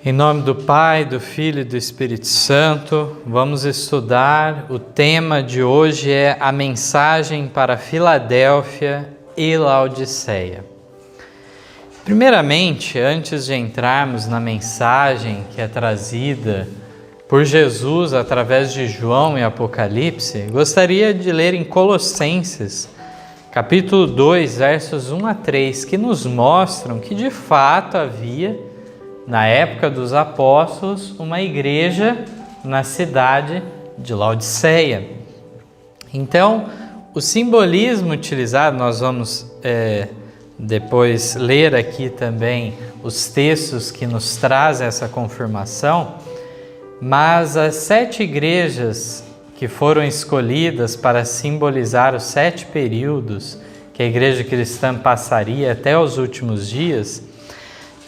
Em nome do Pai, do Filho e do Espírito Santo, vamos estudar. O tema de hoje é a mensagem para Filadélfia e Laodiceia. Primeiramente, antes de entrarmos na mensagem que é trazida por Jesus através de João e Apocalipse, gostaria de ler em Colossenses, capítulo 2, versos 1 a 3, que nos mostram que de fato havia, na época dos apóstolos, uma igreja na cidade de Laodiceia. Então, o simbolismo utilizado, nós vamos depois ler aqui também os textos que nos trazem essa confirmação, mas as 7 igrejas que foram escolhidas para simbolizar os 7 períodos que a igreja cristã passaria até os últimos dias,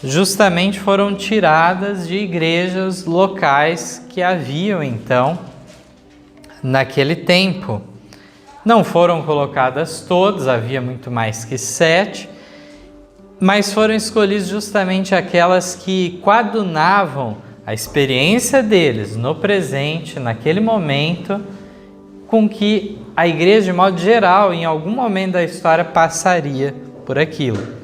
justamente foram tiradas de igrejas locais que haviam então naquele tempo. Não foram colocadas todas, havia muito mais que 7, mas foram escolhidas justamente aquelas que coadunavam a experiência deles no presente, naquele momento, com que a igreja, de modo geral, em algum momento da história, passaria por aquilo.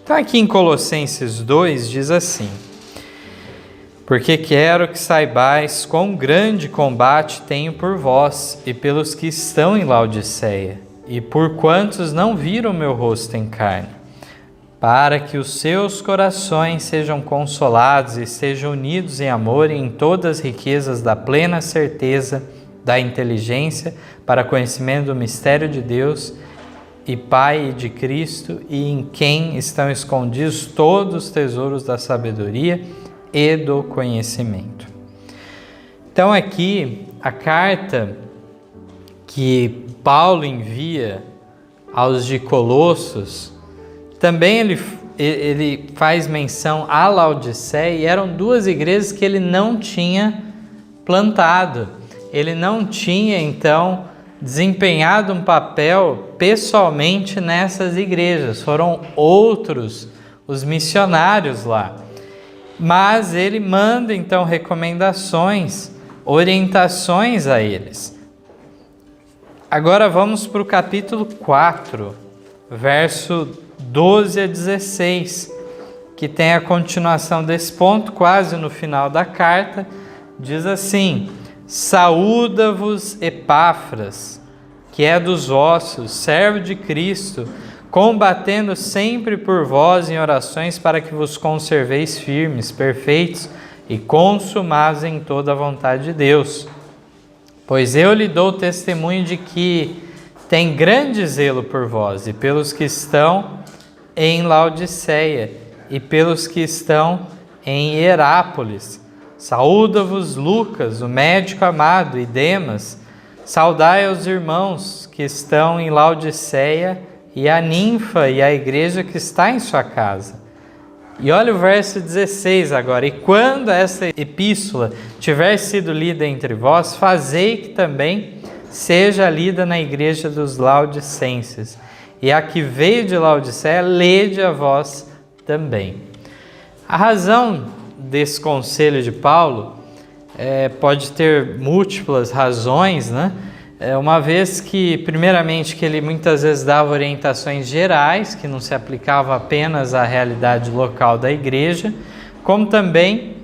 Então aqui em Colossenses 2 diz assim: porque quero que saibais quão grande combate tenho por vós e pelos que estão em Laodiceia, e por quantos não viram meu rosto em carne, para que os seus corações sejam consolados e estejam unidos em amor e em todas as riquezas da plena certeza da inteligência para conhecimento do mistério de Deus e Pai de Cristo, e em quem estão escondidos todos os tesouros da sabedoria e do conhecimento. Então aqui a carta que Paulo envia aos de Colossos, também ele faz menção a Laodiceia, e eram 2 igrejas que ele não tinha plantado. Ele não tinha então desempenhado um papel pessoalmente nessas igrejas, foram outros os missionários lá. Mas ele manda então recomendações, orientações a eles. Agora vamos para o capítulo 4, verso 12 a 16, que tem a continuação desse ponto, quase no final da carta. Diz assim: saúda-vos Epáfras, que é dos vossos, servo de Cristo, combatendo sempre por vós em orações para que vos conserveis firmes, perfeitos e consumados em toda a vontade de Deus. Pois eu lhe dou testemunho de que tem grande zelo por vós e pelos que estão em Laodiceia e pelos que estão em Hierápolis. Saúda-vos Lucas, o médico amado, e Demas. Saudai aos irmãos que estão em Laodiceia e a ninfa e a igreja que está em sua casa. E olha o verso 16 agora: e quando essa epístola tiver sido lida entre vós, fazei que também seja lida na igreja dos laodicenses. E a que veio de Laodiceia, lede a vós também. A razão desse conselho de Paulo pode ter múltiplas razões, né? Uma vez que, primeiramente, que ele muitas vezes dava orientações gerais, que não se aplicavam apenas à realidade local da igreja, como também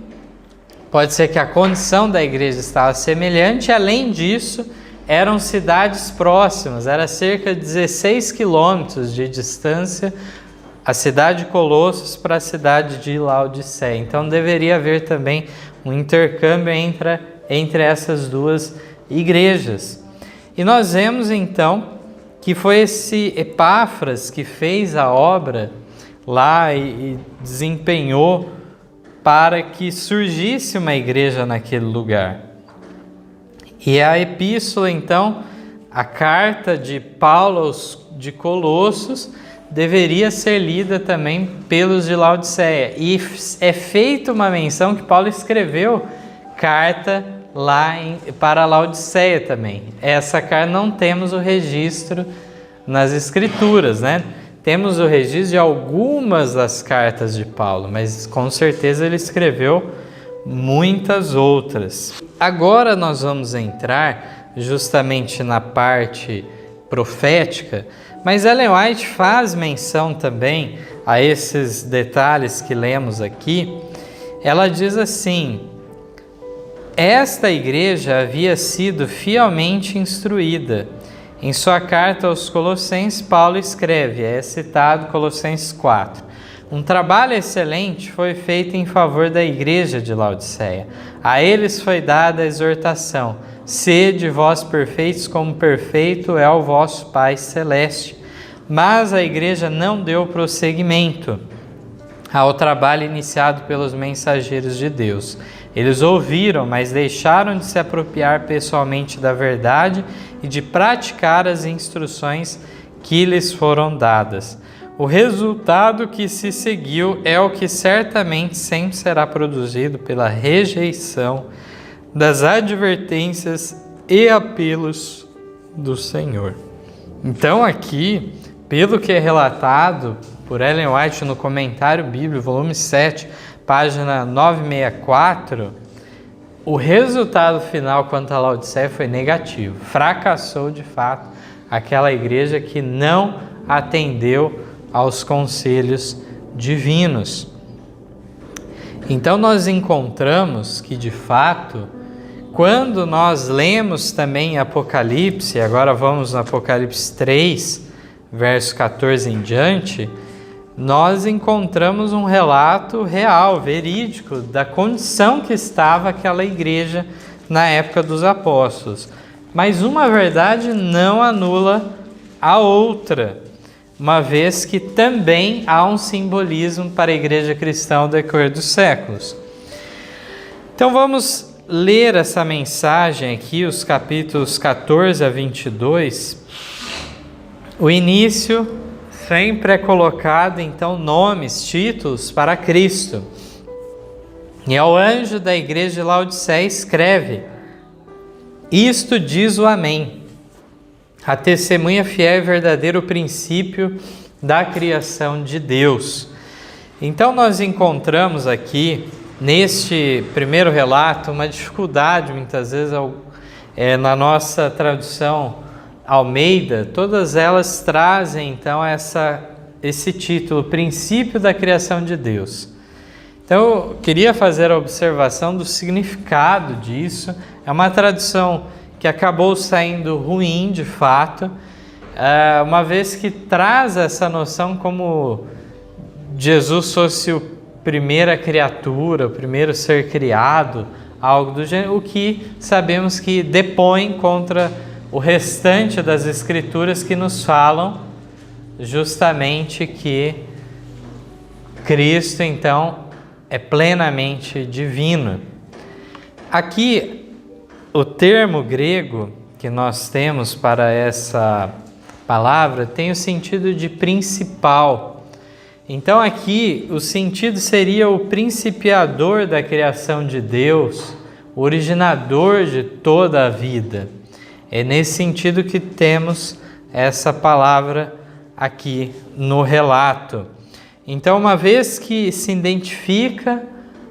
pode ser que a condição da igreja estava semelhante. Além disso, eram cidades próximas, era cerca de 16 quilômetros de distância a cidade de Colossos para a cidade de Laodiceia. Então deveria haver também um intercâmbio entre essas 2 igrejas. E nós vemos então que foi esse Epáfras que fez a obra lá e desempenhou para que surgisse uma igreja naquele lugar. E a epístola então, a carta de Paulo aos de Colossos, deveria ser lida também pelos de Laodiceia. E é feita uma menção que Paulo escreveu carta lá para Laodiceia também. Essa carta não temos o registro nas Escrituras, né? Temos o registro de algumas das cartas de Paulo, mas com certeza ele escreveu muitas outras. Agora nós vamos entrar justamente na parte profética, mas Ellen White faz menção também a esses detalhes que lemos aqui. Ela diz assim: esta igreja havia sido fielmente instruída. Em sua carta aos Colossenses, Paulo escreve, é citado Colossenses 4. Um trabalho excelente foi feito em favor da igreja de Laodiceia. A eles foi dada a exortação: sede vós perfeitos como perfeito é o vosso Pai Celeste. Mas a igreja não deu prosseguimento ao trabalho iniciado pelos mensageiros de Deus. Eles ouviram, mas deixaram de se apropriar pessoalmente da verdade e de praticar as instruções que lhes foram dadas. O resultado que se seguiu é o que certamente sempre será produzido pela rejeição das advertências e apelos do Senhor. Então aqui, pelo que é relatado por Ellen White no Comentário Bíblico, volume 7, página 964, o resultado final quanto a Laodiceia foi negativo. Fracassou de fato aquela igreja que não atendeu aos conselhos divinos. Então nós encontramos que de fato, quando nós lemos também Apocalipse, agora vamos no Apocalipse 3, verso 14 em diante, nós encontramos um relato real, verídico, da condição que estava aquela igreja na época dos apóstolos. Mas uma verdade não anula a outra, uma vez que também há um simbolismo para a igreja cristã ao decorrer dos séculos. Então vamos ler essa mensagem aqui, os capítulos 14 a 22. O início sempre é colocado, então, nomes, títulos para Cristo. E ao anjo da igreja de Laodiceia escreve: isto diz o Amém, a testemunha fiel e verdadeiro princípio da criação de Deus. Então nós encontramos aqui, neste primeiro relato, uma dificuldade, muitas vezes, na nossa tradução Almeida, todas elas trazem então esse título, princípio da criação de Deus. Então eu queria fazer a observação do significado disso. É uma tradução que acabou saindo ruim de fato, uma vez que traz essa noção como Jesus fosse a primeira criatura, o primeiro ser criado, algo do gênero, o que sabemos que depõe contra o restante das escrituras que nos falam justamente que Cristo, então, é plenamente divino. Aqui, o termo grego que nós temos para essa palavra tem o sentido de principal. Então, aqui, o sentido seria o principiador da criação de Deus, o originador de toda a vida. É nesse sentido que temos essa palavra aqui no relato. Então, uma vez que se identifica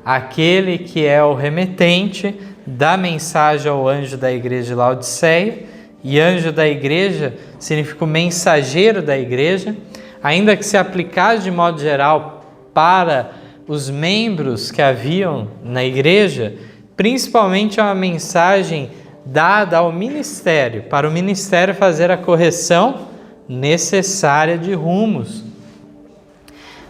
aquele que é o remetente da mensagem ao anjo da igreja de Laodiceia, e anjo da igreja significa o mensageiro da igreja, ainda que se aplicasse de modo geral para os membros que haviam na igreja, principalmente é uma mensagem dada ao ministério, para o ministério fazer a correção necessária de rumos.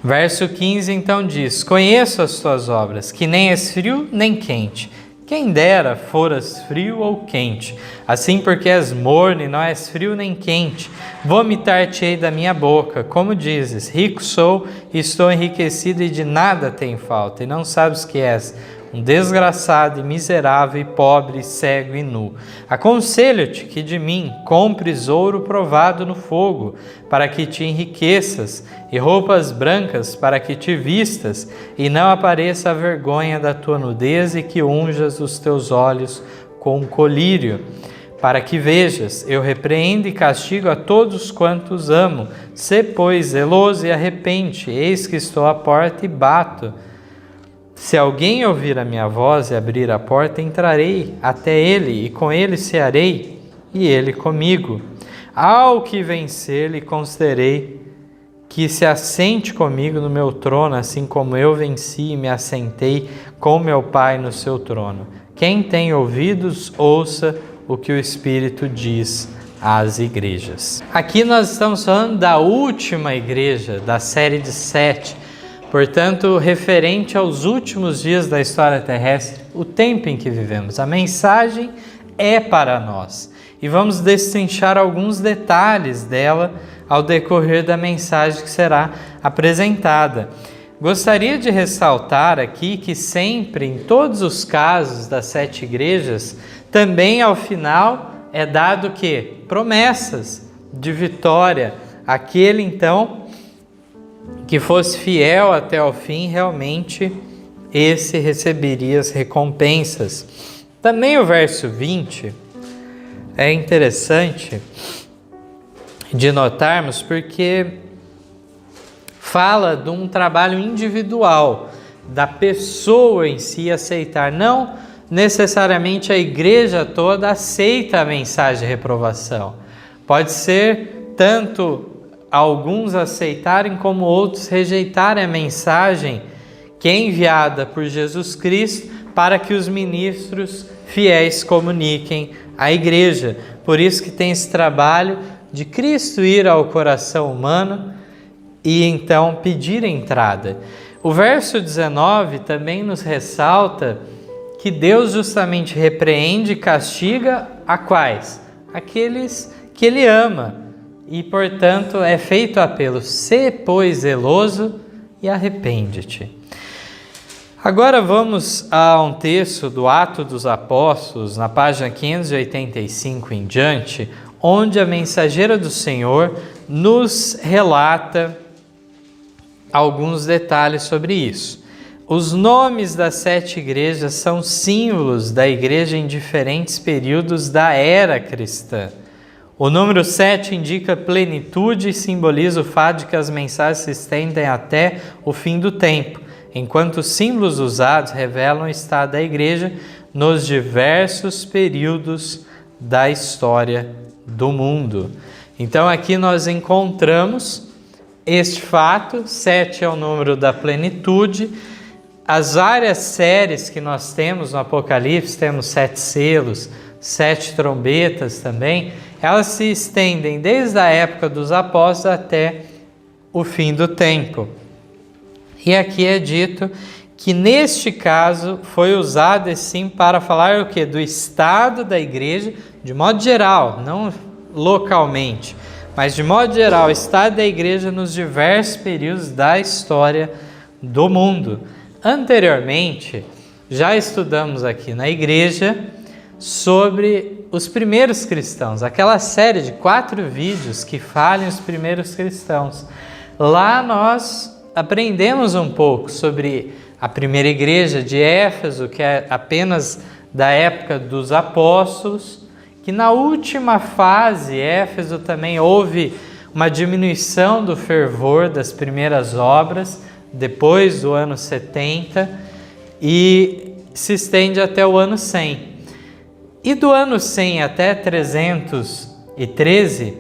Verso 15 então diz: conheço as tuas obras, que nem és frio nem quente. Quem dera foras frio ou quente. Assim, porque és morno e não és frio nem quente, vomitar-te-ei da minha boca. Como dizes, rico sou e estou enriquecido e de nada tenho falta, e não sabes que és um desgraçado e miserável e pobre, cego e nu. Aconselho-te que de mim compres ouro provado no fogo, para que te enriqueças, e roupas brancas para que te vistas, e não apareça a vergonha da tua nudez, e que unjas os teus olhos com colírio, para que vejas, eu repreendo e castigo a todos quantos amo. Sê, pois, zeloso e arrepende, eis que estou à porta e bato. Se alguém ouvir a minha voz e abrir a porta, entrarei até ele e com ele cearei e ele comigo. Ao que vencer, lhe concederei que se assente comigo no meu trono, assim como eu venci e me assentei com meu Pai no seu trono. Quem tem ouvidos, ouça o que o Espírito diz às igrejas. Aqui nós estamos falando da última igreja da série de 7, portanto, referente aos últimos dias da história terrestre, o tempo em que vivemos. A mensagem é para nós e vamos destrinchar alguns detalhes dela ao decorrer da mensagem que será apresentada. Gostaria de ressaltar aqui que sempre, em todos os casos das 7 igrejas, também ao final é dado o quê? Promessas de vitória. Aquele então que fosse fiel até o fim, realmente esse receberia as recompensas. Também o verso 20 é interessante de notarmos porque fala de um trabalho individual, da pessoa em si aceitar. Não necessariamente a igreja toda aceita a mensagem de reprovação. Pode ser tanto alguns aceitarem como outros rejeitarem a mensagem que é enviada por Jesus Cristo para que os ministros fiéis comuniquem à igreja. Por isso que tem esse trabalho de Cristo ir ao coração humano e então pedir entrada. O verso 19 também nos ressalta que Deus justamente repreende e castiga a quais? Aqueles que Ele ama. E, portanto, é feito o apelo: sê, pois, zeloso e arrepende-te. Agora vamos a um texto do Atos dos Apóstolos, na página 585 em diante, onde a mensageira do Senhor nos relata alguns detalhes sobre isso. Os nomes das 7 igrejas são símbolos da igreja em diferentes períodos da era cristã. O número 7 indica plenitude e simboliza o fato de que as mensagens se estendem até o fim do tempo, enquanto os símbolos usados revelam o estado da igreja nos diversos períodos da história do mundo. Então aqui nós encontramos este fato: 7 é o número da plenitude. As várias séries que nós temos no Apocalipse, temos 7 selos, 7 trombetas também, elas se estendem desde a época dos apóstolos até o fim do tempo. E aqui é dito que neste caso foi usado sim para falar o quê? Do estado da igreja, de modo geral, não localmente, mas de modo geral, o estado da igreja nos diversos períodos da história do mundo. Anteriormente, já estudamos aqui na igreja sobre os primeiros cristãos, aquela série de 4 vídeos que falam os primeiros cristãos. Lá nós aprendemos um pouco sobre a primeira igreja de Éfeso, que é apenas da época dos apóstolos, que na última fase, Éfeso, também houve uma diminuição do fervor das primeiras obras, depois do ano 70, e se estende até o ano 100. E do ano 100 até 313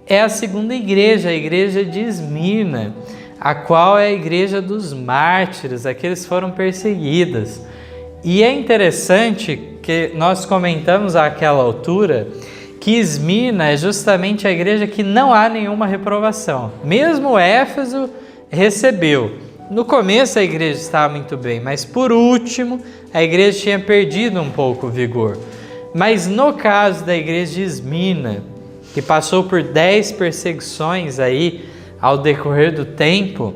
é a segunda igreja, a igreja de Esmirna, a qual é a igreja dos mártires, aqueles que foram perseguidos. E é interessante que nós comentamos àquela altura que Esmirna é justamente a igreja que não há nenhuma reprovação. Mesmo Éfeso recebeu. No começo a igreja estava muito bem, mas por último a igreja tinha perdido um pouco o vigor. Mas no caso da igreja de Esmirna, que passou por 10 perseguições aí ao decorrer do tempo,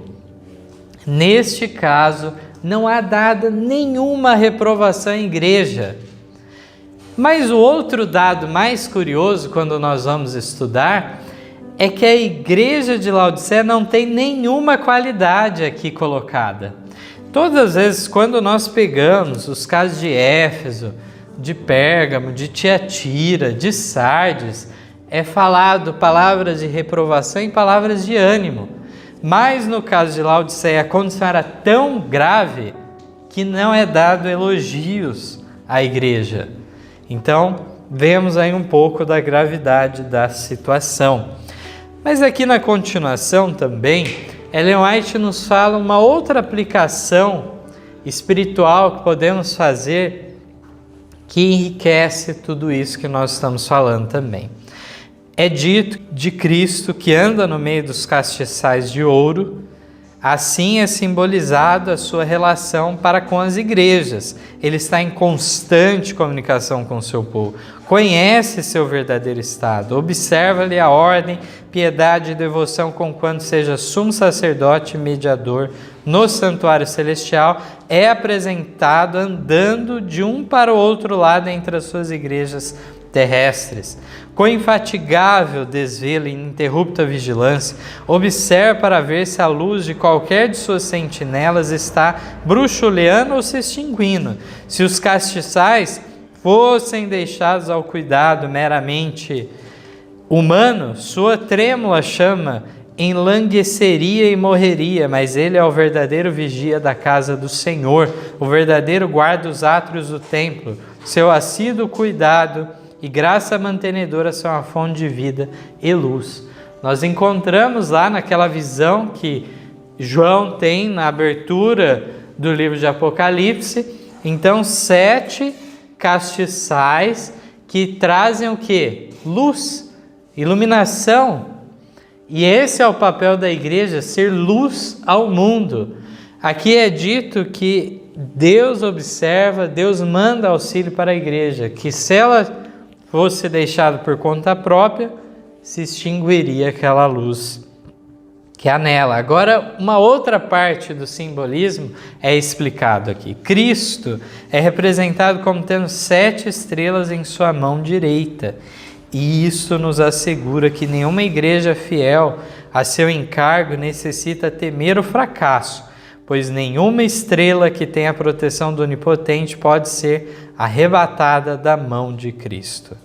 neste caso não há dada nenhuma reprovação em igreja. Mas o outro dado mais curioso, quando nós vamos estudar, é que a igreja de Laodiceia não tem nenhuma qualidade aqui colocada. Todas as vezes, quando nós pegamos os casos de Éfeso, de Pérgamo, de Tiatira, de Sardes, é falado palavras de reprovação e palavras de ânimo. Mas no caso de Laodiceia, a condição era tão grave que não é dado elogios à igreja. Então, vemos aí um pouco da gravidade da situação. Mas aqui na continuação também, Ellen White nos fala uma outra aplicação espiritual que podemos fazer que enriquece tudo isso que nós estamos falando também. É dito de Cristo que anda no meio dos castiçais de ouro, assim é simbolizado a sua relação para com as igrejas. Ele está em constante comunicação com o seu povo, conhece seu verdadeiro estado, observa-lhe a ordem, piedade e devoção conquanto seja sumo sacerdote e mediador no santuário celestial, é apresentado andando de um para o outro lado entre as suas igrejas terrestres. Com infatigável desvelo e ininterrupta vigilância, observa para ver se a luz de qualquer de suas sentinelas está bruxuleando ou se extinguindo. Se os castiçais fossem deixados ao cuidado meramente humano, sua trêmula chama enlangueceria e morreria, mas ele é o verdadeiro vigia da casa do Senhor, o verdadeiro guarda dos átrios do templo. Seu assíduo cuidado e graça mantenedora são a fonte de vida e luz. Nós encontramos lá naquela visão que João tem na abertura do livro de Apocalipse, então 7 castiçais que trazem o quê? Luz, iluminação. E esse é o papel da igreja, ser luz ao mundo. Aqui é dito que Deus observa, Deus manda auxílio para a igreja, que se ela fosse deixada por conta própria, se extinguiria aquela luz que há nela. Agora, uma outra parte do simbolismo é explicado aqui. Cristo é representado como tendo 7 estrelas em sua mão direita. E isso nos assegura que nenhuma igreja fiel a seu encargo necessita temer o fracasso, pois nenhuma estrela que tenha a proteção do Onipotente pode ser arrebatada da mão de Cristo.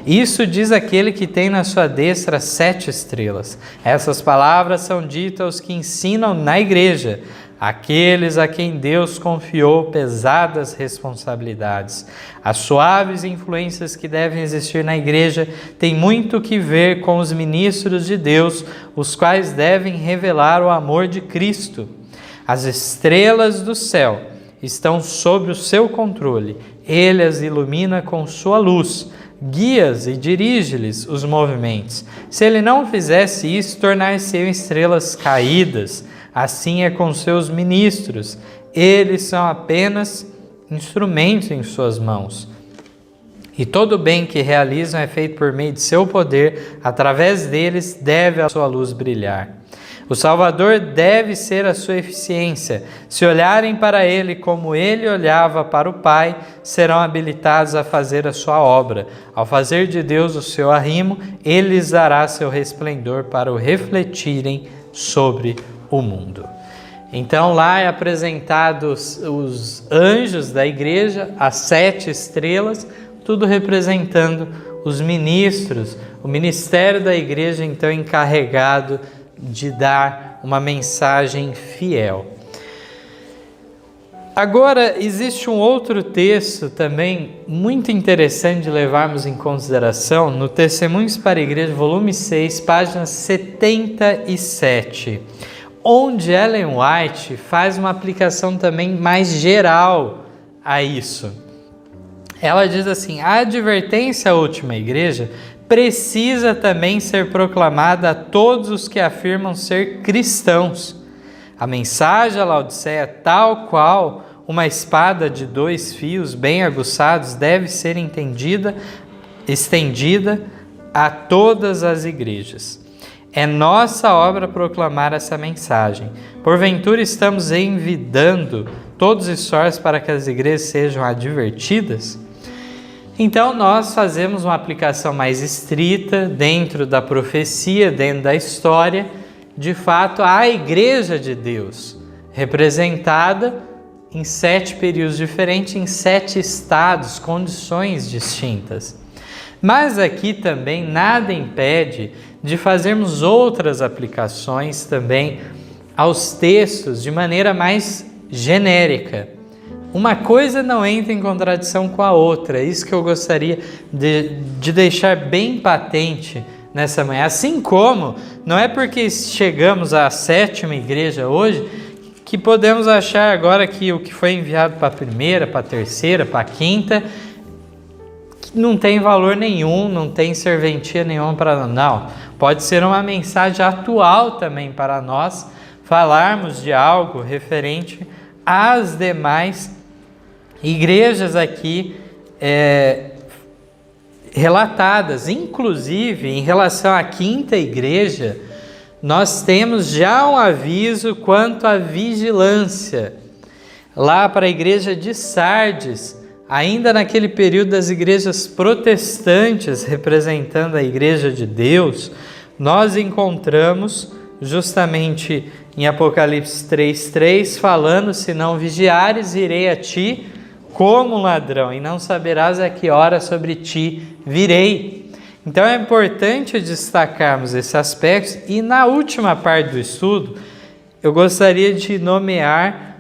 Isso diz aquele que tem na sua destra 7 estrelas. Essas palavras são ditas aos que ensinam na igreja, aqueles a quem Deus confiou pesadas responsabilidades. As suaves influências que devem existir na igreja têm muito que ver com os ministros de Deus, os quais devem revelar o amor de Cristo. As estrelas do céu estão sob o seu controle. Ele as ilumina com sua luz, guia-as e dirige-lhes os movimentos. Se ele não fizesse isso, tornar-se-iam estrelas caídas. Assim é com seus ministros. Eles são apenas instrumentos em suas mãos. E todo o bem que realizam é feito por meio de seu poder. Através deles deve a sua luz brilhar. O Salvador deve ser a sua eficiência. Se olharem para ele como ele olhava para o Pai, serão habilitados a fazer a sua obra. Ao fazer de Deus o seu arrimo, ele lhes dará seu resplendor para o refletirem sobre o mundo. Então lá é apresentados os anjos da igreja, as 7 estrelas, tudo representando os ministros, o ministério da igreja então encarregado de dar uma mensagem fiel. Agora, existe um outro texto também muito interessante de levarmos em consideração no Testemunhos para a Igreja, volume 6, página 77, onde Ellen White faz uma aplicação também mais geral a isso. Ela diz assim: a advertência à última igreja precisa também ser proclamada a todos os que afirmam ser cristãos. A mensagem à Laodiceia, tal qual uma espada de 2 fios bem aguçados, deve ser estendida a todas as igrejas. É nossa obra proclamar essa mensagem. Porventura estamos envidando todos os esforços para que as igrejas sejam advertidas? Então nós fazemos uma aplicação mais estrita dentro da profecia, dentro da história, de fato a igreja de Deus, representada em 7 períodos diferentes, em 7 estados, condições distintas. Mas aqui também nada impede de fazermos outras aplicações também aos textos de maneira mais genérica. uma coisa não entra em contradição com a outra. É isso que eu gostaria de deixar bem patente nessa manhã. Assim como, não é porque chegamos à 7ª igreja hoje, que podemos achar agora que o que foi enviado para a 1ª, para a 3ª, para a 5ª, não tem valor nenhum, não tem serventia nenhuma para nós. Não, pode ser uma mensagem atual também para nós, falarmos de algo referente às demais igrejas aqui relatadas. Inclusive, em relação à 5ª igreja, nós temos já um aviso quanto à vigilância. Lá para a igreja de Sardes, ainda naquele período das igrejas protestantes, representando a igreja de Deus, nós encontramos justamente em Apocalipse 3:3, falando: se não vigiares, irei a ti como um ladrão, e não saberás a que hora sobre ti virei. Então é importante destacarmos esse aspecto, e na última parte do estudo, eu gostaria de nomear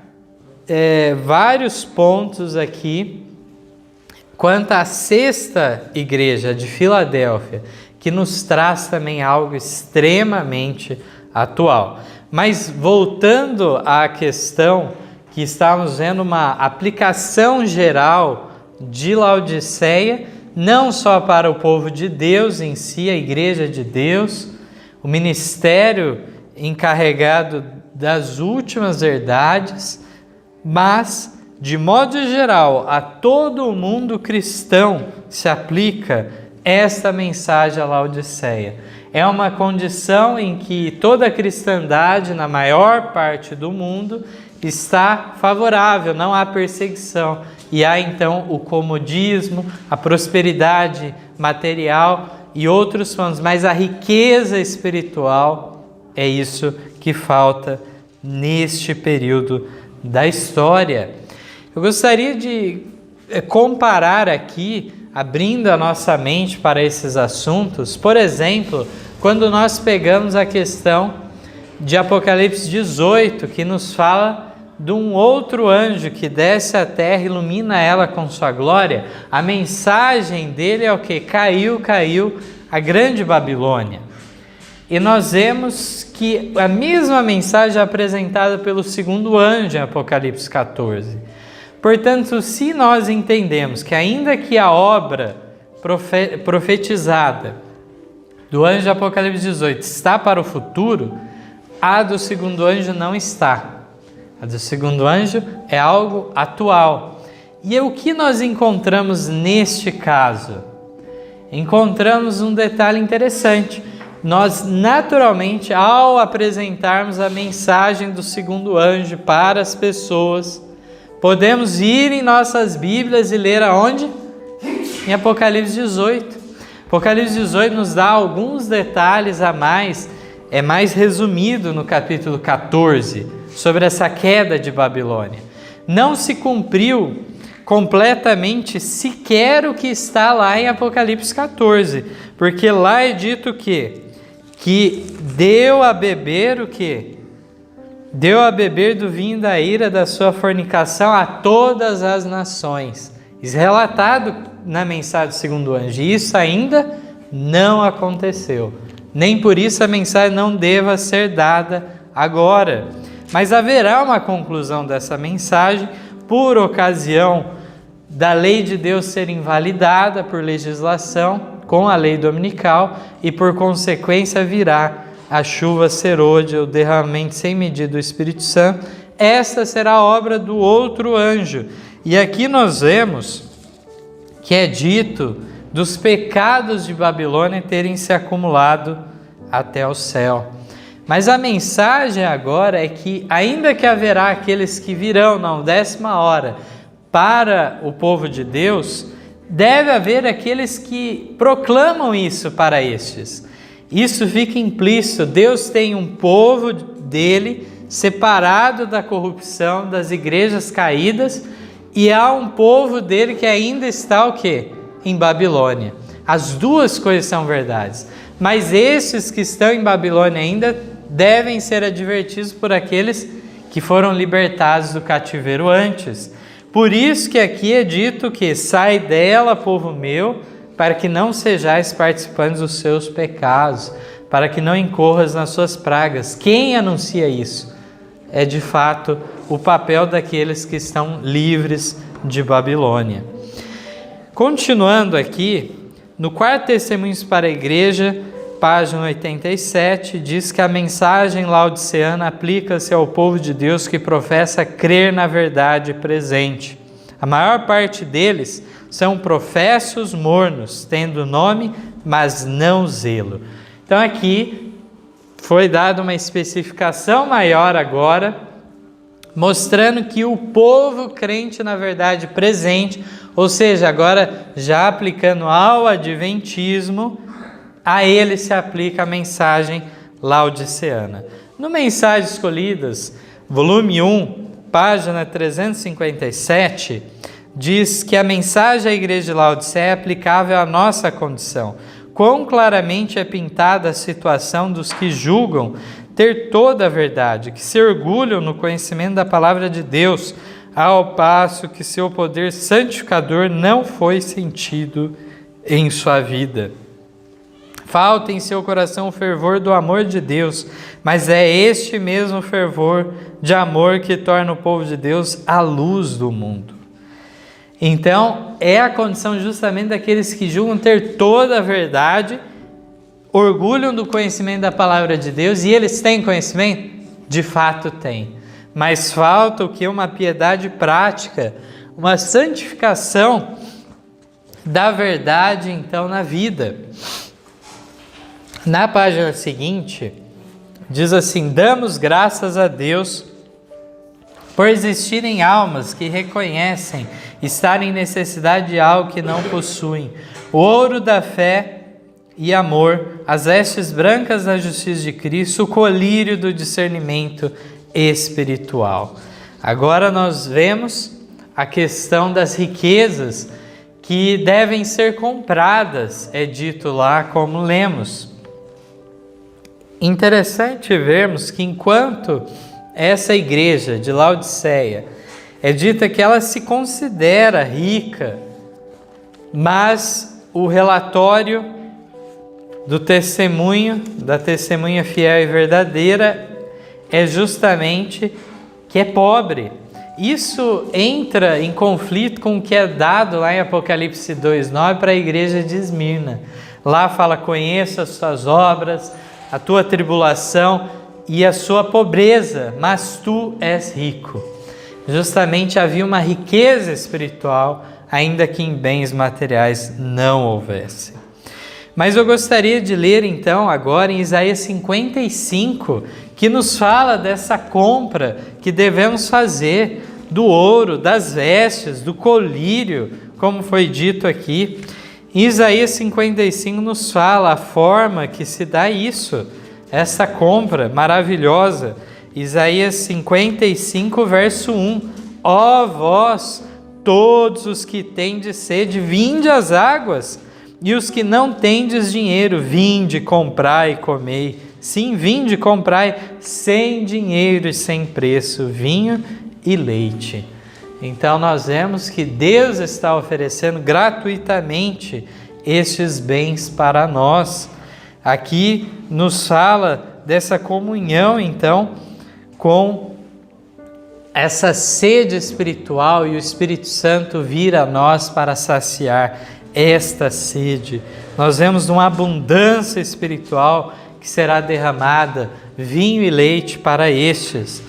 vários pontos aqui, quanto à 6ª igreja de Filadélfia, que nos traz também algo extremamente atual. Mas voltando à questão que estávamos vendo, uma aplicação geral de Laodiceia, não só para o povo de Deus em si, a igreja de Deus, o ministério encarregado das últimas verdades, mas, de modo geral, a todo o mundo cristão se aplica esta mensagem à Laodiceia. É uma condição em que toda a cristandade, na maior parte do mundo, está favorável, não há perseguição. E há então o comodismo, a prosperidade material e outros planos, mas a riqueza espiritual é isso que falta neste período da história. Eu gostaria de comparar aqui, abrindo a nossa mente para esses assuntos, por exemplo, quando nós pegamos a questão de Apocalipse 18, que nos fala de um outro anjo que desce à terra e ilumina ela com sua glória. A mensagem dele é o que? Caiu a grande Babilônia. E nós vemos que a mesma mensagem é apresentada pelo 2º anjo em Apocalipse 14. Portanto, se nós entendemos que ainda que a obra profetizada do anjo de Apocalipse 18 está para o futuro, a do 2º anjo não está. A do 2º anjo é algo atual. E o que nós encontramos neste caso? Encontramos um detalhe interessante. Nós, naturalmente, ao apresentarmos a mensagem do 2º anjo para as pessoas, podemos ir em nossas Bíblias e ler aonde? Em Apocalipse 18. Apocalipse 18 nos dá alguns detalhes a mais, é mais resumido no capítulo 14, sobre essa queda de Babilônia. Não se cumpriu completamente sequer o que está lá em Apocalipse 14, porque lá é dito que deu a beber o quê? Deu a beber do vinho da ira da sua fornicação a todas as nações. Isso é relatado na mensagem do 2º anjo. E isso ainda não aconteceu. Nem por isso a mensagem não deva ser dada agora. Mas haverá uma conclusão dessa mensagem por ocasião da lei de Deus ser invalidada por legislação com a lei dominical, e por consequência virá a chuva serôdia, o derramamento sem medida do Espírito Santo. Esta será a obra do outro anjo. E aqui nós vemos que é dito dos pecados de Babilônia terem se acumulado até o céu. Mas a mensagem agora é que, ainda que haverá aqueles que virão na 10ª hora para o povo de Deus, deve haver aqueles que proclamam isso para estes. Isso fica implícito. Deus tem um povo dele separado da corrupção, das igrejas caídas, e há um povo dele que ainda está o quê? Em Babilônia. As duas coisas são verdades. Mas esses que estão em Babilônia ainda devem ser advertidos por aqueles que foram libertados do cativeiro antes. Por isso que aqui é dito que sai dela, povo meu, para que não sejais participantes dos seus pecados, para que não incorras nas suas pragas. Quem anuncia isso? É de fato o papel daqueles que estão livres de Babilônia. Continuando aqui, no quarto Testemunhos para a Igreja, página 87, diz que a mensagem laodiceana aplica-se ao povo de Deus que professa crer na verdade presente. A maior parte deles são professos mornos, tendo nome, mas não zelo. Então aqui foi dada uma especificação maior agora, mostrando que o povo crente na verdade presente, ou seja, agora já aplicando ao adventismo, a ele se aplica a mensagem laodiceana. No Mensagens Escolhidas, volume 1, página 357, diz que a mensagem à igreja de Laodiceia é aplicável à nossa condição. Quão claramente é pintada a situação dos que julgam ter toda a verdade, que se orgulham no conhecimento da palavra de Deus, ao passo que seu poder santificador não foi sentido em sua vida. Falta em seu coração o fervor do amor de Deus, mas é este mesmo fervor de amor que torna o povo de Deus a luz do mundo. Então, é a condição justamente daqueles que julgam ter toda a verdade, orgulham do conhecimento da palavra de Deus, e eles têm conhecimento? De fato têm. Mas falta o que? Uma piedade prática, uma santificação da verdade, então, na vida. Na página seguinte, diz assim: damos graças a Deus por existirem almas que reconhecem estar em necessidade de algo que não possuem, o ouro da fé e amor, as vestes brancas da justiça de Cristo, o colírio do discernimento espiritual. Agora nós vemos a questão das riquezas que devem ser compradas, é dito lá como lemos. Interessante vermos que enquanto essa igreja de Laodiceia é dita que ela se considera rica, mas o relatório do testemunho, da testemunha fiel e verdadeira, é justamente que é pobre. Isso entra em conflito com o que é dado lá em Apocalipse 2:9 para a igreja de Esmirna. Lá fala: conheço as tuas obras, a tua tribulação e a sua pobreza, mas tu és rico. Justamente havia uma riqueza espiritual, ainda que em bens materiais não houvesse. Mas eu gostaria de ler então agora em Isaías 55, que nos fala dessa compra que devemos fazer do ouro, das vestes, do colírio, como foi dito aqui. Em Isaías 55 nos fala a forma que se dá isso, essa compra maravilhosa. Isaías 55, verso 1: ó vós, todos os que tendes sede, vinde às águas, e os que não tendes dinheiro, vinde, comprai e comei. Sim, vinde, comprai sem dinheiro e sem preço, vinho e leite. Então nós vemos que Deus está oferecendo gratuitamente estes bens para nós. Aqui nos fala dessa comunhão, então, com essa sede espiritual, e o Espírito Santo vir a nós para saciar esta sede. Nós vemos uma abundância espiritual que será derramada, vinho e leite para estes.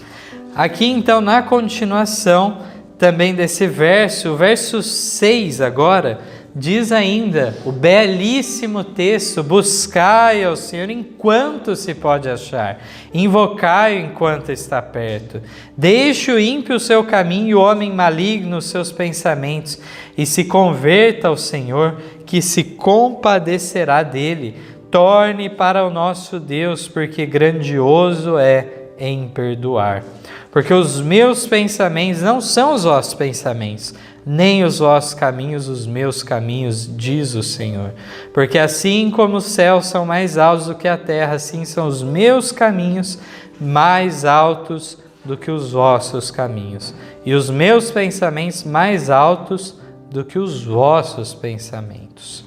Aqui então, na continuação também desse verso, o verso 6 agora, diz ainda o belíssimo texto: buscai ao Senhor enquanto se pode achar, invocai-o enquanto está perto. Deixe o ímpio o seu caminho e o homem maligno os seus pensamentos, e se converta ao Senhor, que se compadecerá dele. Torne para o nosso Deus, porque grandioso é em perdoar. Porque os meus pensamentos não são os vossos pensamentos, nem os vossos caminhos os meus caminhos, diz o Senhor. Porque assim como os céus são mais altos do que a terra, assim são os meus caminhos mais altos do que os vossos caminhos, e os meus pensamentos mais altos do que os vossos pensamentos.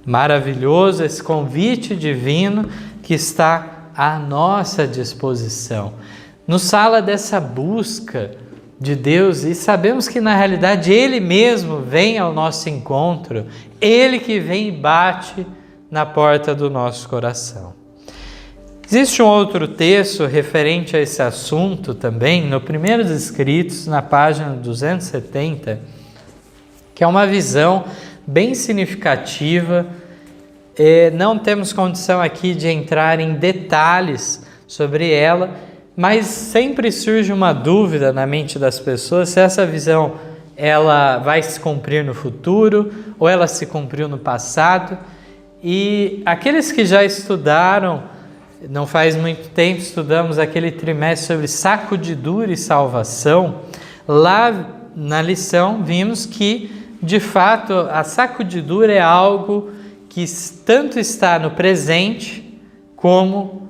Maravilhoso esse convite divino que está à nossa disposição. Nos fala dessa busca de Deus e sabemos que na realidade Ele mesmo vem ao nosso encontro, Ele que vem e bate na porta do nosso coração. Existe um outro texto referente a esse assunto também, no Primeiros Escritos, na página 270, que é uma visão bem significativa. Não temos condição aqui de entrar em detalhes sobre ela, mas sempre surge uma dúvida na mente das pessoas se essa visão ela vai se cumprir no futuro ou ela se cumpriu no passado. E aqueles que já estudaram, não faz muito tempo, estudamos aquele trimestre sobre sacudidura e salvação. Lá na lição vimos que, de fato, a sacudidura é algo que tanto está no presente como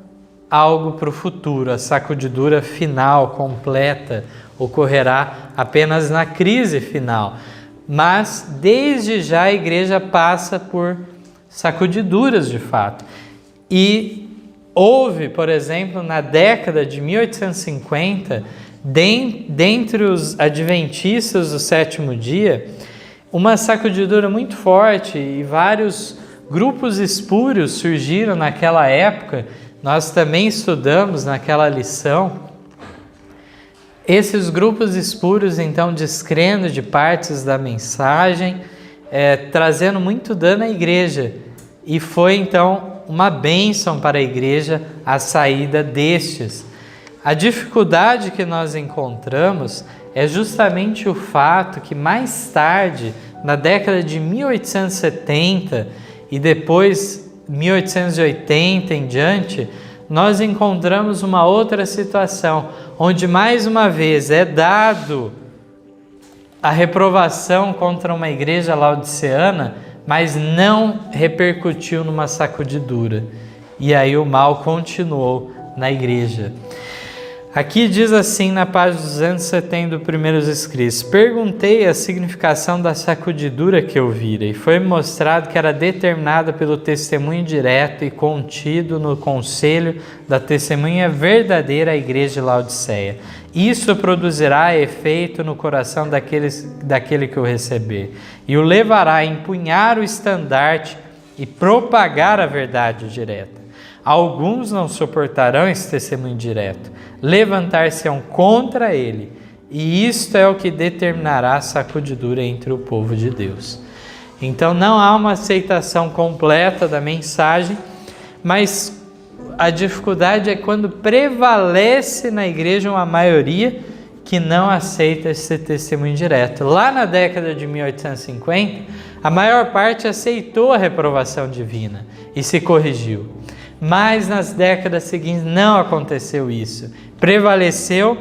algo para o futuro. A sacudidura final, completa, ocorrerá apenas na crise final. Mas, desde já, a igreja passa por sacudiduras, de fato. E houve, por exemplo, na década de 1850, dentre os adventistas do sétimo dia, uma sacudidura muito forte e vários grupos espúrios surgiram naquela época. Nós também estudamos naquela lição. Esses grupos espúrios, então, descrendo de partes da mensagem, trazendo muito dano à igreja. E foi, então, uma bênção para a igreja a saída destes. A dificuldade que nós encontramos é justamente o fato que mais tarde, na década de 1870 e depois 1880 em diante, nós encontramos uma outra situação, onde mais uma vez é dado a reprovação contra uma igreja laodiceana, mas não repercutiu numa sacudidura. E aí o mal continuou na igreja. Aqui diz assim na página 270 do Primeiros Escritos: perguntei a significação da sacudidura que eu vira, e foi mostrado que era determinada pelo testemunho direto e contido no conselho da testemunha verdadeira à igreja de Laodiceia. Isso produzirá efeito no coração daquele que o receber, e o levará a empunhar o estandarte e propagar a verdade direta. Alguns não suportarão esse testemunho direto, levantar-se-ão contra ele, e isto é o que determinará a sacudidura entre o povo de Deus. Então não há uma aceitação completa da mensagem, mas a dificuldade é quando prevalece na igreja uma maioria que não aceita esse testemunho direto. Lá na década de 1850, a maior parte aceitou a reprovação divina e se corrigiu. Mas nas décadas seguintes não aconteceu isso. Prevaleceu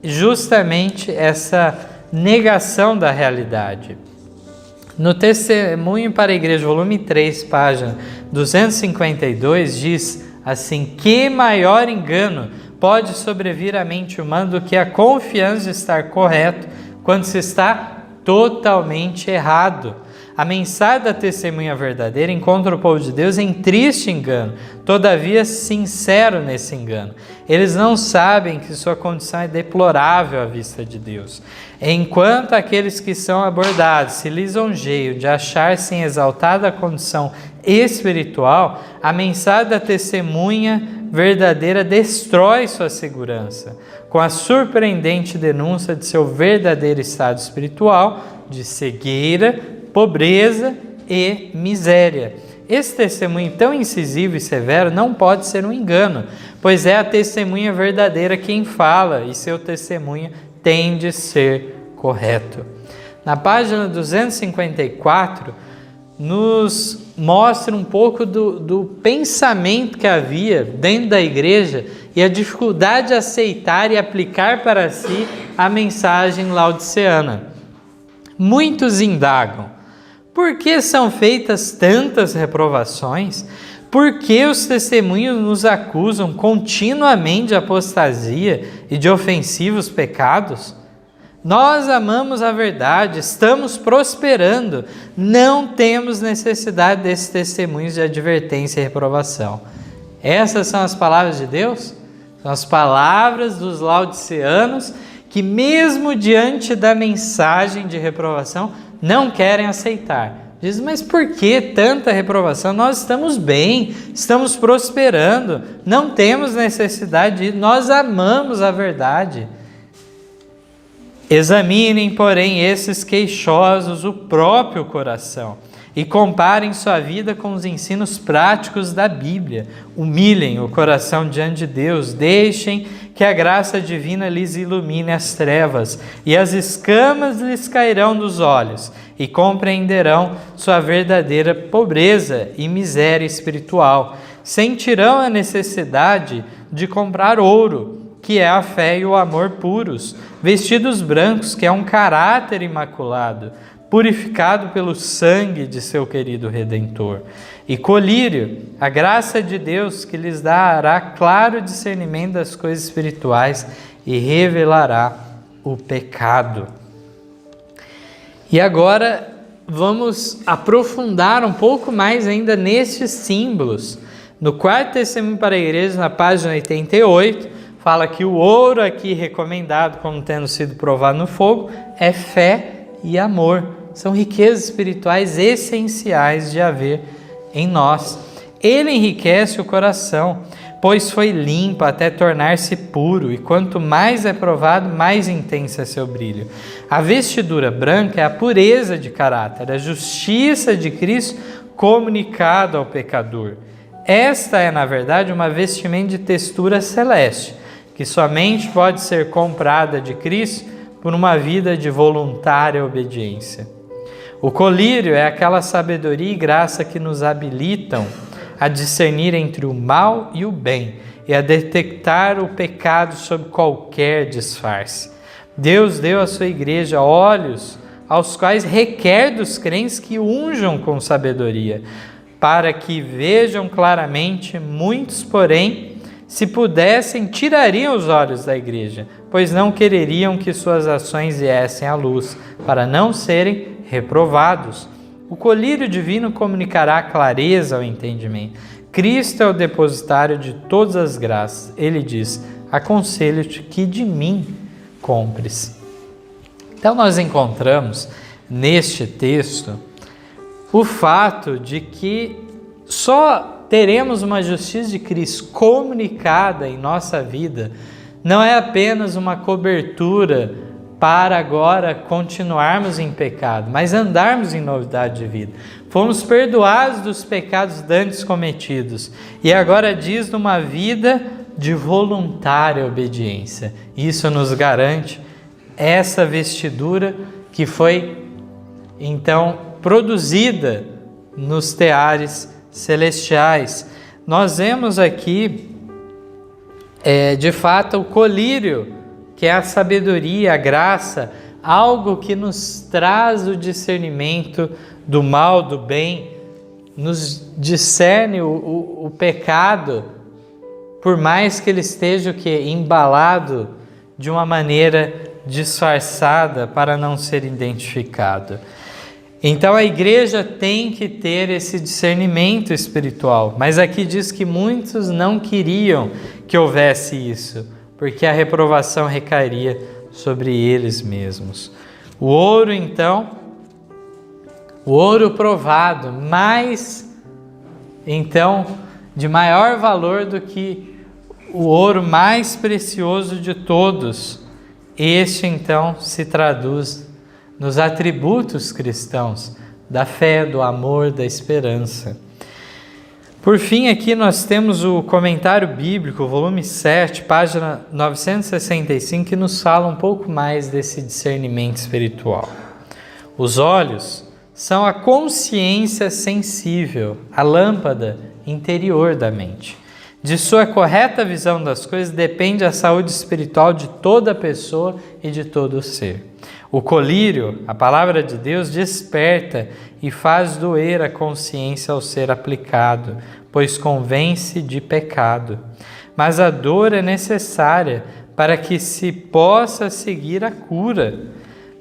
justamente essa negação da realidade. No Testemunho para a Igreja, volume 3, página 252, diz assim: que maior engano pode sobrevir à mente humana do que a confiança de estar correto quando se está totalmente errado. A mensagem da testemunha verdadeira encontra o povo de Deus em triste engano, todavia sincero nesse engano. Eles não sabem que sua condição é deplorável à vista de Deus. Enquanto aqueles que são abordados se lisonjeiam de achar-se em exaltada condição espiritual, a mensagem da testemunha verdadeira destrói sua segurança, com a surpreendente denúncia de seu verdadeiro estado espiritual, de cegueira, pobreza e miséria. Esse testemunho tão incisivo e severo não pode ser um engano, pois é a testemunha verdadeira quem fala e seu testemunho tem de ser correto. Na página 254, nos mostra um pouco do pensamento que havia dentro da igreja e a dificuldade de aceitar e aplicar para si a mensagem laodiceana. Muitos indagam: por que são feitas tantas reprovações? Por que os testemunhos nos acusam continuamente de apostasia e de ofensivos pecados? Nós amamos a verdade, estamos prosperando, não temos necessidade desses testemunhos de advertência e reprovação. Essas são as palavras de Deus? São as palavras dos laodiceanos que, mesmo diante da mensagem de reprovação, não querem aceitar. Diz, mas por que tanta reprovação? Nós estamos bem, estamos prosperando, não temos necessidade de... Nós amamos a verdade. Examinem, porém, esses queixosos o próprio coração e comparem sua vida com os ensinos práticos da Bíblia. Humilhem o coração diante de Deus, deixem que a graça divina lhes ilumine as trevas e as escamas lhes cairão dos olhos e compreenderão sua verdadeira pobreza e miséria espiritual. Sentirão a necessidade de comprar ouro, que é a fé e o amor puros, vestidos brancos, que é um caráter imaculado, purificado pelo sangue de seu querido Redentor, e colírio, a graça de Deus que lhes dará claro discernimento das coisas espirituais e revelará o pecado. E agora vamos aprofundar um pouco mais ainda nestes símbolos. No quarto testemunho para a igreja, na página 88, fala que o ouro aqui recomendado, como tendo sido provado no fogo, é fé e amor. São riquezas espirituais essenciais de haver em nós. Ele enriquece o coração, pois foi limpo até tornar-se puro, e quanto mais é provado, mais intenso é seu brilho. A vestidura branca é a pureza de caráter, a justiça de Cristo comunicada ao pecador. Esta é, na verdade, uma vestimenta de textura celeste, que somente pode ser comprada de Cristo por uma vida de voluntária obediência. O colírio é aquela sabedoria e graça que nos habilitam a discernir entre o mal e o bem e a detectar o pecado sob qualquer disfarce. Deus deu à sua igreja olhos aos quais requer dos crentes que unjam com sabedoria, para que vejam claramente. Muitos, porém, se pudessem, tirariam os olhos da igreja, pois não quereriam que suas ações viessem à luz, para não serem reprovados. O colírio divino comunicará clareza ao entendimento. Cristo é o depositário de todas as graças. Ele diz, aconselho-te que de mim compres. Então nós encontramos neste texto o fato de que só teremos uma justiça de Cristo comunicada em nossa vida, não é apenas uma cobertura para agora continuarmos em pecado, mas andarmos em novidade de vida. Fomos perdoados dos pecados dantes cometidos e agora diz numa vida de voluntária obediência. Isso nos garante essa vestidura que foi então produzida nos teares celestiais. Nós vemos aqui de fato o colírio, que é a sabedoria, a graça, algo que nos traz o discernimento do mal, do bem, nos discerne o pecado, por mais que ele esteja embalado de uma maneira disfarçada para não ser identificado. Então a igreja tem que ter esse discernimento espiritual, mas aqui diz que muitos não queriam que houvesse isso, porque a reprovação recairia sobre eles mesmos. O ouro, então, o ouro provado, de maior valor do que o ouro mais precioso de todos. Este, então, se traduz nos atributos cristãos da fé, do amor, da esperança. Por fim, aqui nós temos o comentário bíblico, volume 7, página 965, que nos fala um pouco mais desse discernimento espiritual. Os olhos são a consciência sensível, a lâmpada interior da mente. De sua correta visão das coisas depende a saúde espiritual de toda pessoa e de todo ser. O colírio, a palavra de Deus, desperta e faz doer a consciência ao ser aplicado, pois convence de pecado. Mas a dor é necessária para que se possa seguir a cura,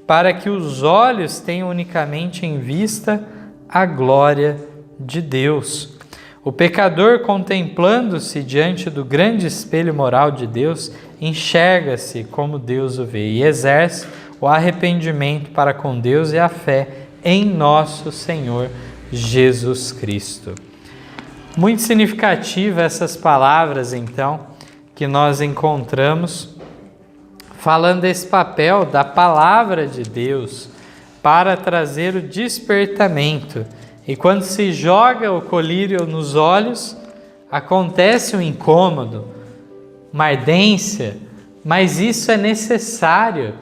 para que os olhos tenham unicamente em vista a glória de Deus. O pecador, contemplando-se diante do grande espelho moral de Deus, enxerga-se como Deus o vê e exerce o arrependimento para com Deus e a fé em nosso Senhor Jesus Cristo. Muito significativa essas palavras, então, que nós encontramos falando desse papel da palavra de Deus para trazer o despertamento. E quando se joga o colírio nos olhos, acontece um incômodo, uma ardência, mas isso é necessário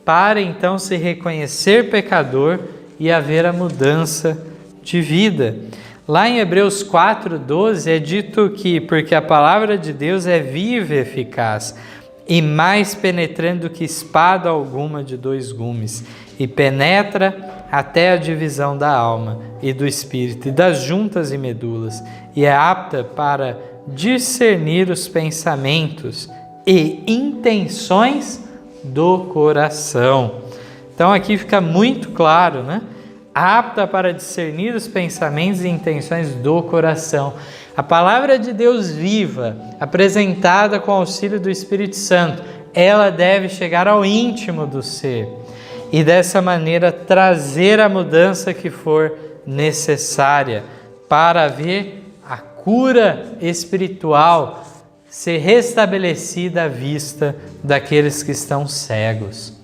para então se reconhecer pecador e haver a mudança de vida. Lá em Hebreus 4:12 é dito que porque a palavra de Deus é viva e eficaz e mais penetrante do que espada alguma de 2 gumes, e penetra até a divisão da alma e do espírito e das juntas e medulas, e é apta para discernir os pensamentos e intenções do coração. Então aqui fica muito claro, né? Apta para discernir os pensamentos e intenções do coração. A palavra de Deus viva, apresentada com o auxílio do Espírito Santo, ela deve chegar ao íntimo do ser e dessa maneira trazer a mudança que for necessária para ver a cura espiritual ser restabelecida à vista daqueles que estão cegos.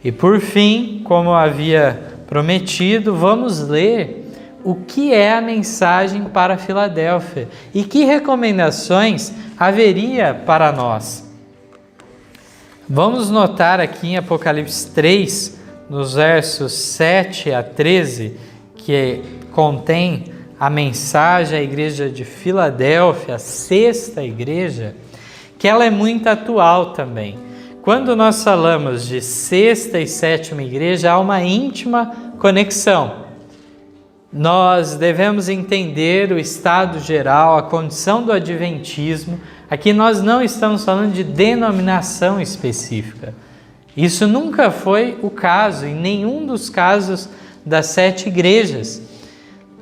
E por fim, como eu havia prometido, vamos ler o que é a mensagem para Filadélfia e que recomendações haveria para nós. Vamos notar aqui em Apocalipse 3, nos versos 7 a 13, que contém a mensagem à igreja de Filadélfia, a 6ª igreja, que ela é muito atual também. Quando nós falamos de 6ª e 7ª igreja, há uma íntima conexão. Nós devemos entender o estado geral, a condição do adventismo. Aqui nós não estamos falando de denominação específica. Isso nunca foi o caso, em nenhum dos casos das 7 igrejas.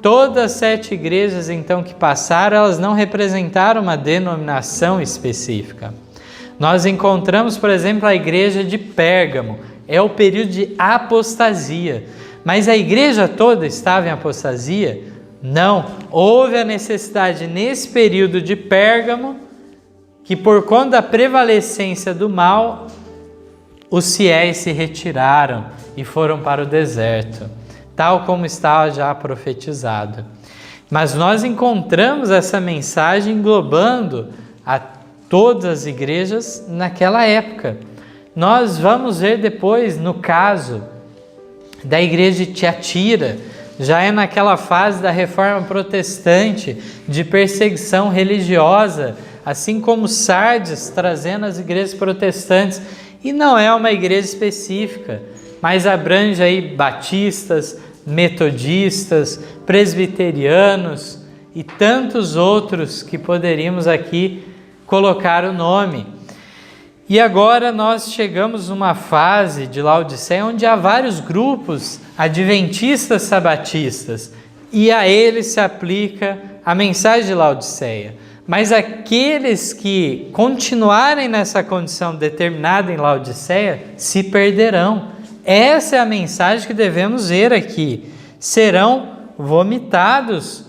Todas as 7 igrejas, então, que passaram, elas não representaram uma denominação específica. Nós encontramos, por exemplo, a igreja de Pérgamo. É o período de apostasia. Mas a igreja toda estava em apostasia? Não. Houve a necessidade, nesse período de Pérgamo, que por conta da prevalecência do mal, os fiéis se retiraram e foram para o deserto, tal como estava já profetizado. Mas nós encontramos essa mensagem englobando a todas as igrejas naquela época. Nós vamos ver depois, no caso da igreja de Tiatira, já é naquela fase da reforma protestante, de perseguição religiosa, assim como Sardes, trazendo as igrejas protestantes. E não é uma igreja específica, mas abrange aí batistas, metodistas, presbiterianos e tantos outros que poderíamos aqui colocar o nome. E agora nós chegamos numa fase de Laodiceia onde há vários grupos adventistas sabatistas e a eles se aplica a mensagem de Laodiceia. Mas aqueles que continuarem nessa condição determinada em Laodiceia se perderão. Essa é a mensagem que devemos ver aqui. Serão vomitados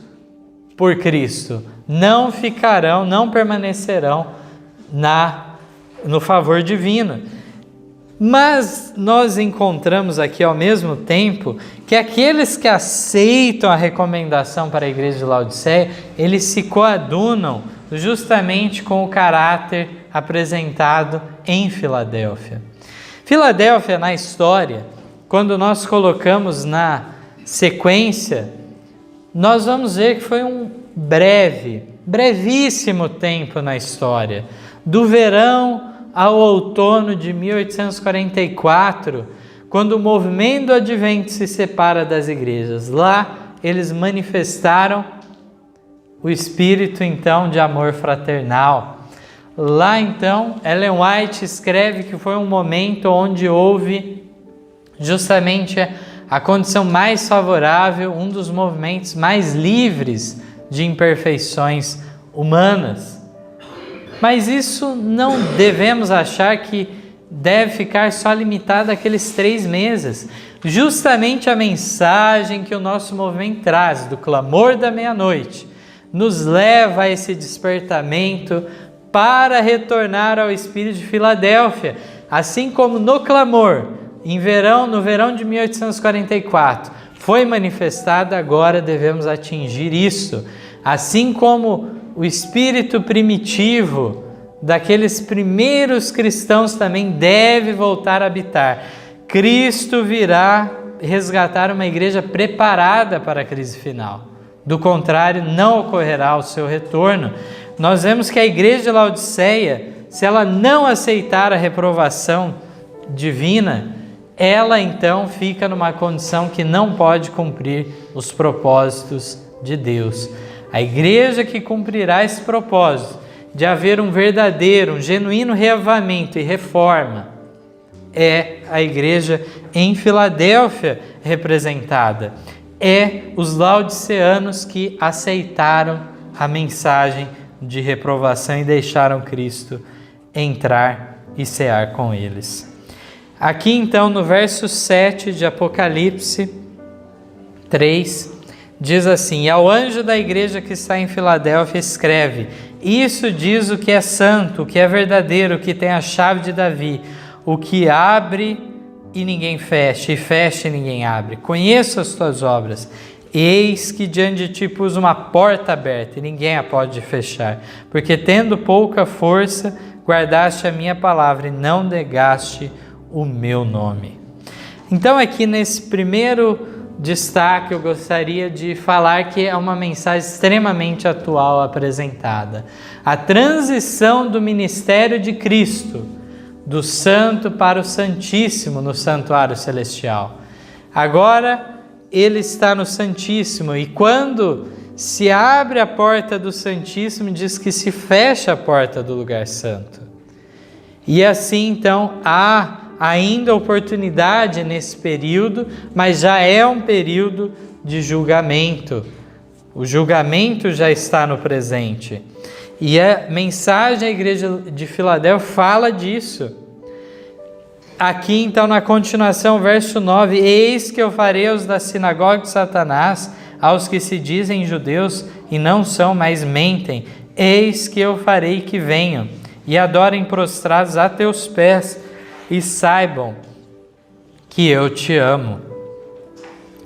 por Cristo. Não ficarão, não permanecerão no favor divino. Mas nós encontramos aqui ao mesmo tempo que aqueles que aceitam a recomendação para a igreja de Laodiceia, eles se coadunam justamente com o caráter apresentado em Filadélfia. Filadélfia, na história, quando nós colocamos na sequência, nós vamos ver que foi um brevíssimo tempo na história, do verão ao outono de 1844, quando o movimento advento se separa das igrejas. Lá eles manifestaram o espírito então de amor fraternal. Lá então, Ellen White escreve que foi um momento onde houve justamente a condição mais favorável, um dos movimentos mais livres de imperfeições humanas. Mas isso não devemos achar que deve ficar só limitado àqueles 3 meses. Justamente a mensagem que o nosso movimento traz, do clamor da meia-noite, nos leva a esse despertamento para retornar ao Espírito de Filadélfia, assim como no clamor, no verão de 1844, foi manifestado, agora devemos atingir isso. Assim como o espírito primitivo daqueles primeiros cristãos também deve voltar a habitar. Cristo virá resgatar uma igreja preparada para a crise final. Do contrário, não ocorrerá o seu retorno. Nós vemos que a igreja de Laodiceia, se ela não aceitar a reprovação divina, ela então fica numa condição que não pode cumprir os propósitos de Deus. A igreja que cumprirá esse propósito de haver um verdadeiro, um genuíno reavivamento e reforma é a igreja em Filadélfia representada. É os laodiceanos que aceitaram a mensagem de reprovação e deixaram Cristo entrar e cear com eles. Aqui então no verso 7 de Apocalipse 3, diz assim: e ao anjo da igreja que está em Filadélfia escreve: isso diz o que é santo, o que é verdadeiro, o que tem a chave de Davi, o que abre e ninguém fecha, e fecha e ninguém abre. Conheço as tuas obras. Eis que diante de ti pus uma porta aberta, e ninguém a pode fechar. Porque tendo pouca força, guardaste a minha palavra, e não negaste o meu nome. Então aqui nesse primeiro destaque eu gostaria de falar que é uma mensagem extremamente atual apresentada. A transição do ministério de Cristo, do santo para o santíssimo no santuário celestial. Agora ele está no santíssimo, e quando se abre a porta do santíssimo, diz que se fecha a porta do lugar santo. E assim então há ainda oportunidade nesse período, mas já é um período de julgamento. O julgamento já está no presente. E a mensagem à igreja de Filadélfia fala disso. Aqui então na continuação, verso 9: eis que eu farei os da sinagoga de Satanás, aos que se dizem judeus e não são, mas mentem, eis que eu farei que venham e adorem prostrados a teus pés, e saibam que eu te amo.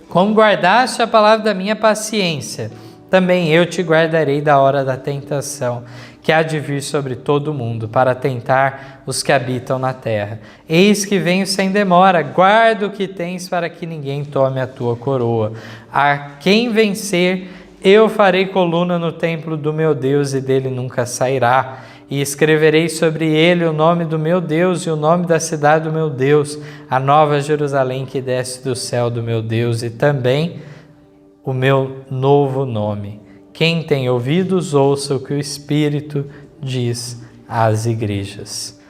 Como guardaste a palavra da minha paciência, também eu te guardarei da hora da tentação, que há de vir sobre todo o mundo, para tentar os que habitam na terra. Eis que venho sem demora, guarda o que tens, para que ninguém tome a tua coroa. A quem vencer, eu farei coluna no templo do meu Deus, e dele nunca sairá. E escreverei sobre ele o nome do meu Deus e o nome da cidade do meu Deus, a nova Jerusalém que desce do céu do meu Deus, e também o meu novo nome. Quem tem ouvidos, ouça o que o Espírito diz às igrejas.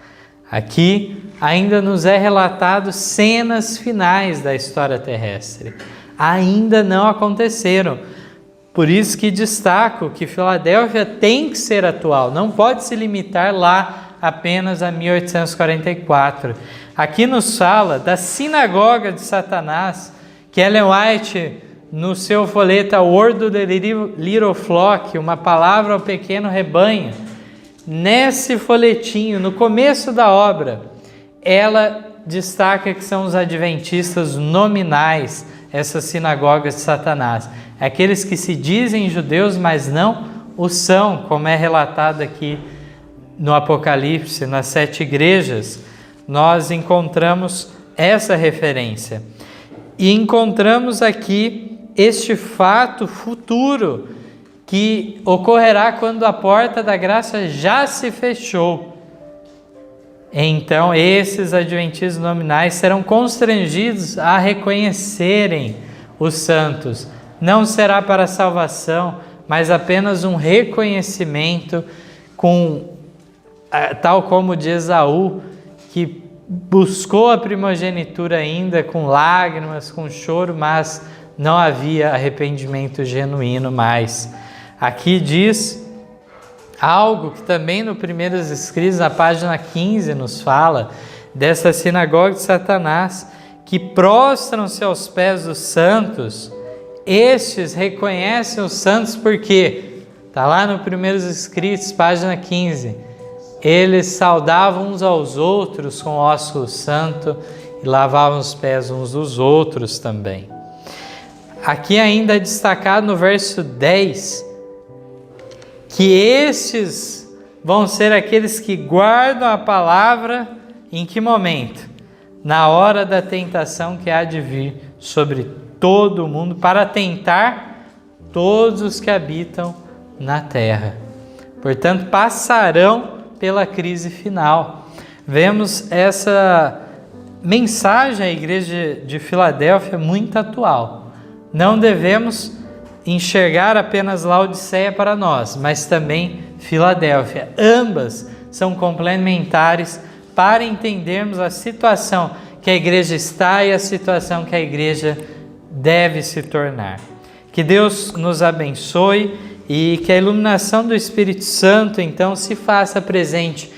Aqui ainda nos é relatado cenas finais da história terrestre. Ainda não aconteceram. Por isso que destaco que Filadélfia tem que ser atual, não pode se limitar lá apenas a 1844. Aqui nos fala da sinagoga de Satanás, que Ellen White, no seu folheto A Word to the Little Flock, uma palavra ao pequeno rebanho, nesse folhetinho, no começo da obra, ela destaca que são os adventistas nominais, essas sinagogas de Satanás. Aqueles que se dizem judeus, mas não o são, como é relatado aqui no Apocalipse, nas 7 igrejas, nós encontramos essa referência. E encontramos aqui este fato futuro que ocorrerá quando a porta da graça já se fechou. Então, esses adventistas nominais serão constrangidos a reconhecerem os santos. Não será para salvação, mas apenas um reconhecimento tal como de Esaú, que buscou a primogenitura ainda com lágrimas, com choro, mas não havia arrependimento genuíno mais. Aqui diz algo que também no Primeiros Escritos, na página 15, nos fala dessa sinagoga de Satanás, que prostram-se aos pés dos santos. Estes reconhecem os santos porque, está lá no Primeiros Escritos, página 15, eles saudavam uns aos outros com ósculo santo e lavavam os pés uns dos outros também. Aqui ainda é destacado no verso 10, que estes vão ser aqueles que guardam a palavra em que momento? Na hora da tentação que há de vir sobre todo o mundo, para tentar todos os que habitam na terra. Portanto, passarão pela crise final. Vemos essa mensagem à igreja de Filadélfia muito atual. Não devemos enxergar apenas Laodiceia para nós, mas também Filadélfia. Ambas são complementares para entendermos a situação que a igreja está e a situação que a igreja deve se tornar. Que Deus nos abençoe e que a iluminação do Espírito Santo, então, se faça presente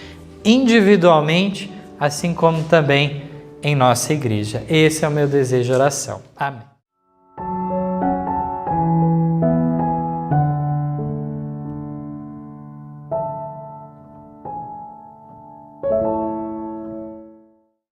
individualmente, assim como também em nossa igreja. Esse é o meu desejo de oração. Amém.